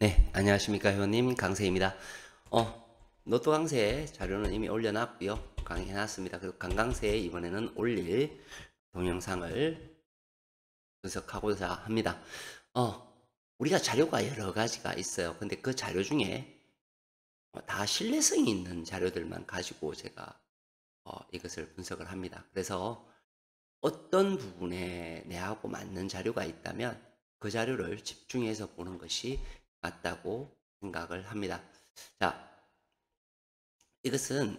네, 안녕하십니까 회원님 강세입니다. 노트 강세 자료는 이미 올려놨고요. 강의해놨습니다. 그리고 강강세 이번에는 올릴 동영상을 분석하고자 합니다. 우리가 자료가 여러 가지가 있어요. 근데 그 자료 중에 다 신뢰성이 있는 자료들만 가지고 제가 이것을 분석을 합니다. 그래서 어떤 부분에 내하고 맞는 자료가 있다면 그 자료를 집중해서 보는 것이 맞다고 생각을 합니다. 자, 이것은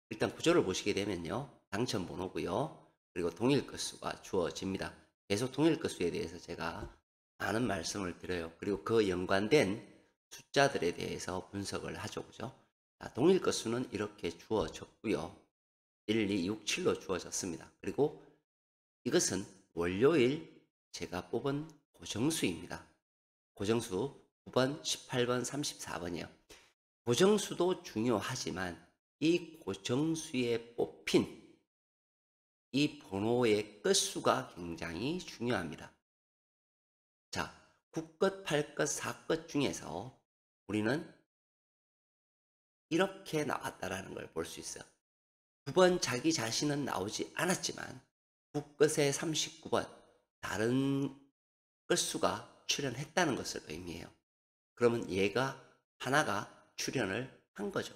일단 구조를 보시게 되면요. 당첨 번호고요. 그리고 동일 건수가 주어집니다. 계속 동일 건수에 대해서 제가 많은 말씀을 드려요. 그리고 그 연관된 숫자들에 대해서 분석을 하죠. 그죠? 자, 동일 건수는 이렇게 주어졌고요. 1, 2, 6, 7로 주어졌습니다. 그리고 이것은 월요일 제가 뽑은 고정수입니다. 고정수 9번, 18번, 34번이요. 고정수도 중요하지만 이 고정수에 뽑힌 이 번호의 끝수가 굉장히 중요합니다. 자, 9끝, 8끝, 4끝 중에서 우리는 이렇게 나왔다라는 걸 볼 수 있어요. 9번 자기 자신은 나오지 않았지만 9끝에 39번 다른 끝수가 출연했다는 것을 의미해요. 그러면 얘가 하나가 출연을 한 거죠.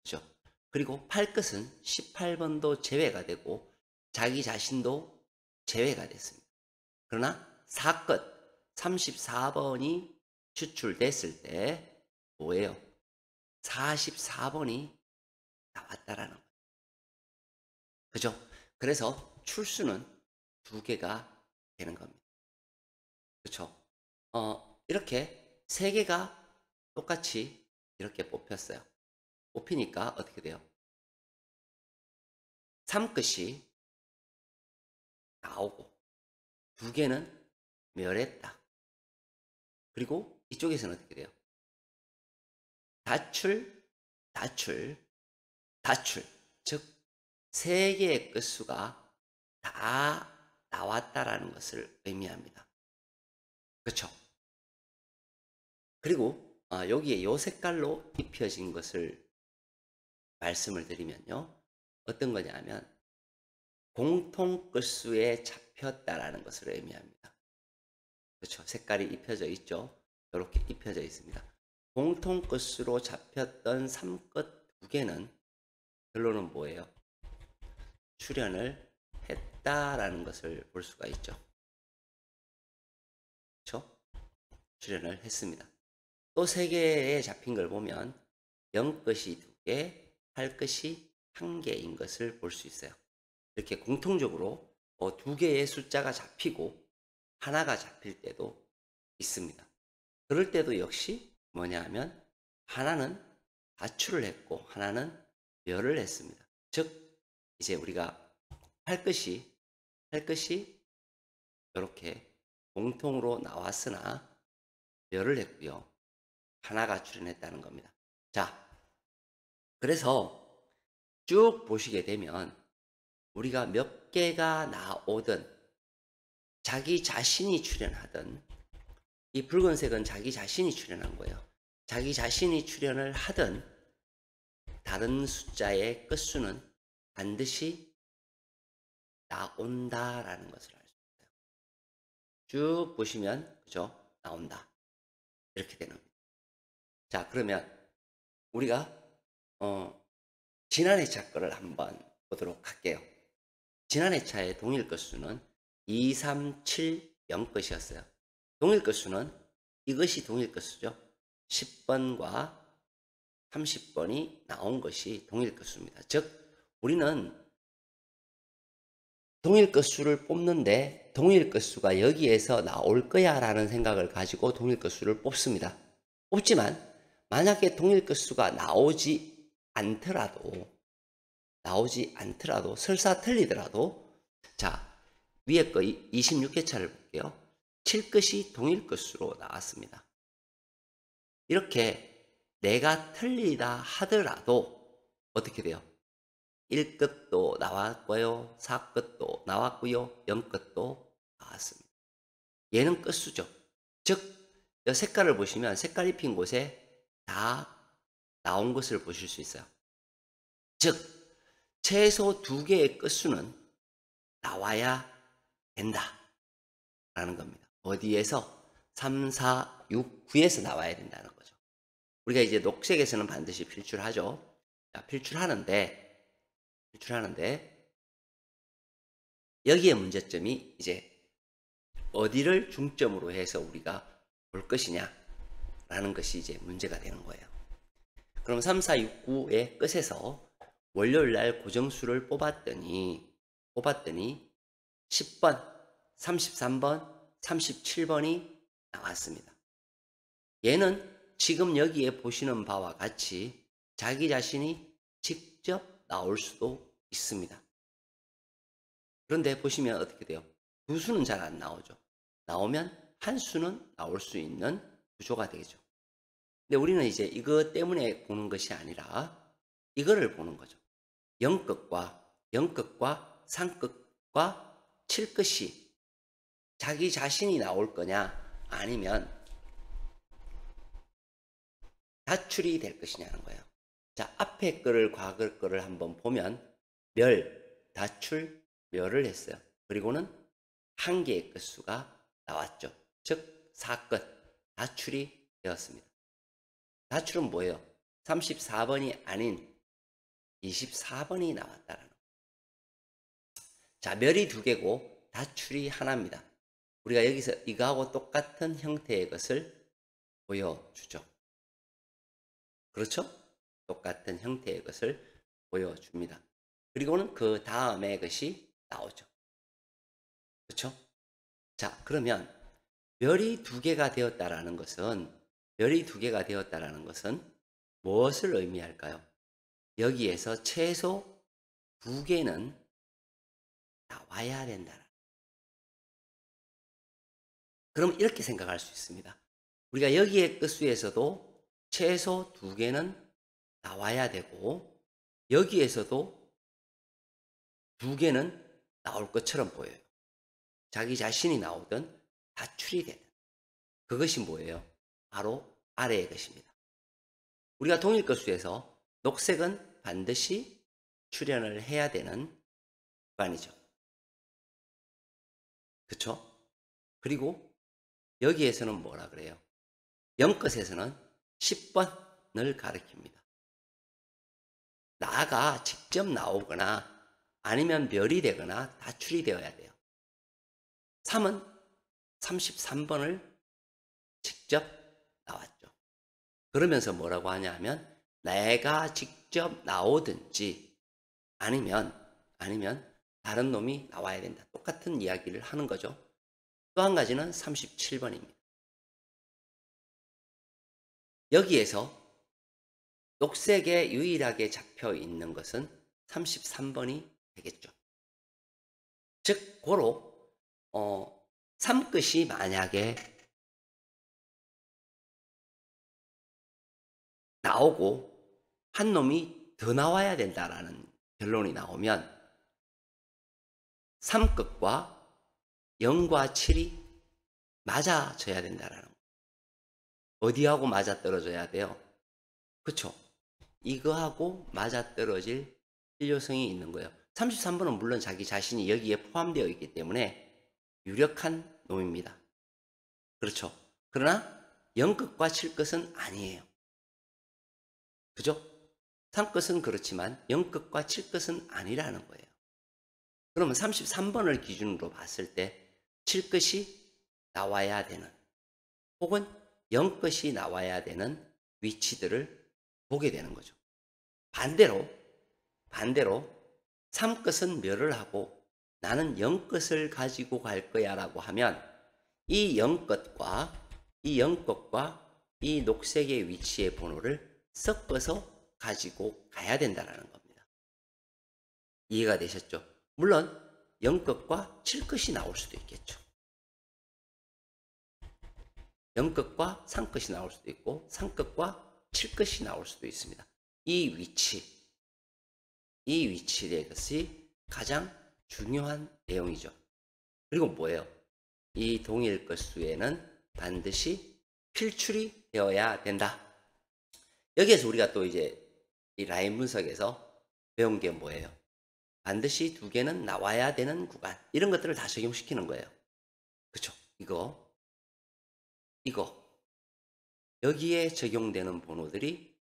그죠? 그리고 8끝은 18번도 제외가 되고 자기 자신도 제외가 됐습니다. 그러나 4끝 34번이 추출됐을 때 뭐예요? 44번이 나왔다라는 거예요. 그죠? 그래서 출수는 두 개가 되는 겁니다. 그렇죠? 이렇게 세 개가 똑같이 이렇게 뽑혔어요. 뽑히니까 어떻게 돼요? 3끝이 나오고 두 개는 멸했다. 그리고 이쪽에서는 어떻게 돼요? 다출, 다출, 다출. 즉, 세 개의 끝수가 다 나왔다라는 것을 의미합니다. 그렇죠? 그리고 여기에 요 색깔로 입혀진 것을 말씀을 드리면요. 어떤 거냐면 공통 끝수에 잡혔다라는 것을 의미합니다. 그렇죠? 색깔이 입혀져 있죠. 이렇게 입혀져 있습니다. 공통 끝수로 잡혔던 3끝 두 개는 결론은 뭐예요? 출현을 했다라는 것을 볼 수가 있죠. 그렇죠? 출현을 했습니다. 또 세 개에 잡힌 걸 보면 0끝이 두 개, 8끝이 한 개인 것을 볼 수 있어요. 이렇게 공통적으로 두 개의 숫자가 잡히고 하나가 잡힐 때도 있습니다. 그럴 때도 역시 뭐냐 하면 하나는 가출을 했고 하나는 멸을 했습니다. 즉 이제 우리가 할 것이 이렇게 공통으로 나왔으나 멸을 했고요. 하나가 출현했다는 겁니다. 자, 그래서 쭉 보시게 되면 우리가 몇 개가 나오든 자기 자신이 출현하든 이 붉은색은 자기 자신이 출현한 거예요. 자기 자신이 출현을 하든 다른 숫자의 끝수는 반드시 나온다라는 것을 알 수 있어요. 쭉 보시면 그죠? 나온다. 이렇게 되는 겁니다. 자, 그러면 우리가 지난해 차 거를 한번 보도록 할게요. 지난해 차의 동일 끝수는 2, 3, 7, 0 끝이었어요. 동일 끝수는 이것이 동일 끝수죠. 10번과 30번이 나온 것이 동일 끝수입니다. 즉 우리는 동일 끝수를 뽑는데 동일 끝수가 여기에서 나올 거야 라는 생각을 가지고 동일 끝수를 뽑습니다. 뽑지만 만약에 동일 끝수가 나오지 않더라도 설사 틀리더라도 자 위에 거 26회차를 볼게요. 7끝이 동일 끝수로 나왔습니다. 이렇게 내가 틀리다 하더라도 어떻게 돼요? 1끝도 나왔고요. 4끝도 나왔고요. 0끝도 나왔습니다. 얘는 끝수죠. 즉, 이 색깔을 보시면 색깔 입힌 곳에 다 나온 것을 보실 수 있어요. 즉, 최소 2개의 끝수는 나와야 된다라는 겁니다. 어디에서? 3, 4, 6, 9에서 나와야 된다는 거죠. 우리가 이제 녹색에서는 반드시 필출하죠. 자, 필출하는데 여기에 문제점이 이제 어디를 중점으로 해서 우리가 볼 것이냐라는 것이 이제 문제가 되는 거예요. 그럼 3, 4, 6, 9의 끝에서 월요일 날 고정수를 뽑았더니 10번, 33번, 37번이 나왔습니다. 얘는 지금 여기에 보시는 바와 같이 자기 자신이 직접 나올 수도 있습니다. 그런데 보시면 어떻게 돼요? 두 수는 잘 안 나오죠. 나오면 한 수는 나올 수 있는 구조가 되죠. 근데 우리는 이제 이것 때문에 보는 것이 아니라 이거를 보는 거죠. 0끝과 상끝과 7끝이 자기 자신이 나올 거냐 아니면 다출이 될 것이냐는 거예요. 자, 앞에 거를 과거 거를 한번 보면 다출, 멸을 했어요. 그리고는 한 개의 끝수가 나왔죠. 즉 4끝, 다출이 되었습니다. 다출은 뭐예요? 34번이 아닌 24번이 나왔다는 거예요. 자, 멸이 2개고 다출이 하나입니다. 우리가 여기서 이거하고 똑같은 형태의 것을 보여주죠. 그렇죠? 똑같은 형태의 것을 보여줍니다. 그리고는 그 다음에 것이 나오죠. 그렇죠? 자, 그러면 멸이 2개가 되었다라는 것은 무엇을 의미할까요? 여기에서 최소 2개는 나와야 된다. 그럼 이렇게 생각할 수 있습니다. 우리가 여기의 끝수에서도 최소 2개는 나와야 되고 여기에서도 2개는 나올 것처럼 보여요. 자기 자신이 나오든 다출이 되든. 그것이 뭐예요? 바로 아래의 것입니다. 우리가 동일 것수에서 녹색은 반드시 출현을 해야 되는 구간이죠. 그렇죠? 그리고 여기에서는 뭐라 그래요? 0끝에서는 10번을 가리킵니다. 나가 직접 나오거나 아니면 멸이 되거나 다출이 되어야 돼요. 3은 33번을 직접 나왔죠. 그러면서 뭐라고 하냐면 내가 직접 나오든지 아니면 다른 놈이 나와야 된다. 똑같은 이야기를 하는 거죠. 또 한 가지는 37번입니다. 여기에서 녹색에 유일하게 잡혀 있는 것은 33번이 되겠죠. 즉 고로 3끝이 만약에 나오고 한 놈이 더 나와야 된다라는 결론이 나오면 3끝과 0과 7이 맞아져야 된다라는 거예요. 어디하고 맞아떨어져야 돼요? 그렇죠? 이거하고 맞아떨어질 필요성이 있는 거예요. 33번은 물론 자기 자신이 여기에 포함되어 있기 때문에 유력한 놈입니다. 그렇죠? 그러나 0끝과 7끝은 아니에요. 그죠? 3끝은 그렇지만 0끝과 7끝은 아니라는 거예요. 그러면 33번을 기준으로 봤을 때 7끝이 나와야 되는 혹은 0끝이 나와야 되는 위치들을 보게 되는 거죠. 반대로 3끝은 멸을 하고 나는 0끝을 가지고 갈 거야 라고 하면 이 0끝과 이 녹색의 위치의 번호를 섞어서 가지고 가야 된다는 겁니다. 이해가 되셨죠? 물론 0끝과 7끝이 나올 수도 있겠죠. 0끝과 3끝이 나올 수도 있고 3끝과 7끝이 나올 수도 있습니다. 이 위치의 것이 가장 중요한 내용이죠. 그리고 뭐예요? 이 동일 끝수에는 반드시 필출이 되어야 된다. 여기에서 우리가 또 이제 이 라인 분석에서 배운 게 뭐예요? 반드시 2개는 나와야 되는 구간. 이런 것들을 다 적용시키는 거예요. 그쵸? 이거. 여기에 적용되는 번호들이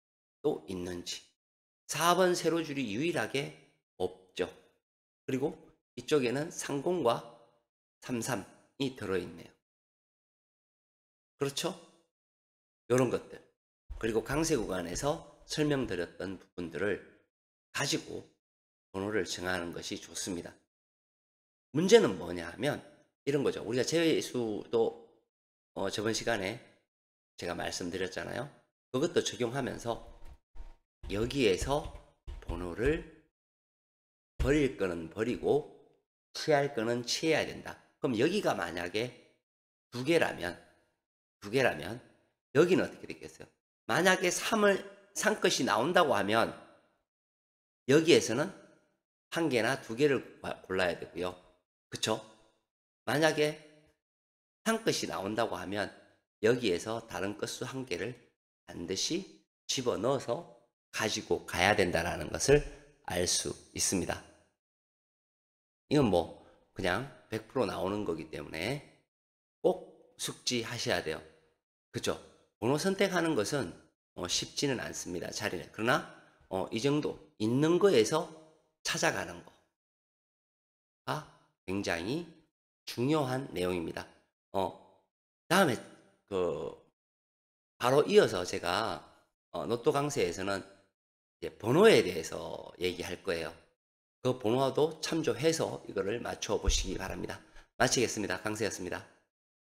또 있는지. 4번 세로줄이 유일하게 없죠. 그리고 이쪽에는 30과 33이 들어있네요. 그렇죠? 이런 것들. 그리고 강세 구간에서 설명드렸던 부분들을 가지고 번호를 정하는 것이 좋습니다. 문제는 뭐냐 하면 이런 거죠. 우리가 제외수도 저번 시간에 제가 말씀드렸잖아요. 그것도 적용하면서 여기에서 번호를 버릴 거는 버리고 취할 거는 취해야 된다. 그럼 여기가 만약에 2개라면 여기는 어떻게 됐겠어요? 만약에 3 것이 나온다고 하면 여기에서는 1개나 2개를 골라야 되고요. 그쵸? 만약에 3 것이 나온다고 하면 여기에서 다른 것수 1개를 반드시 집어넣어서 가지고 가야 된다는 것을 알 수 있습니다. 이건 뭐 그냥 100% 나오는 거기 때문에 꼭 숙지하셔야 돼요. 그죠? 번호 선택하는 것은 쉽지는 않습니다. 자리는. 그러나 이 정도 있는 거에서 찾아가는 거가 굉장히 중요한 내용입니다. 다음에 바로 이어서 제가 로또 강세에서는 이제 번호에 대해서 얘기할 거예요. 그 번호도 참조해서 이거를 맞춰 보시기 바랍니다. 마치겠습니다. 강세였습니다.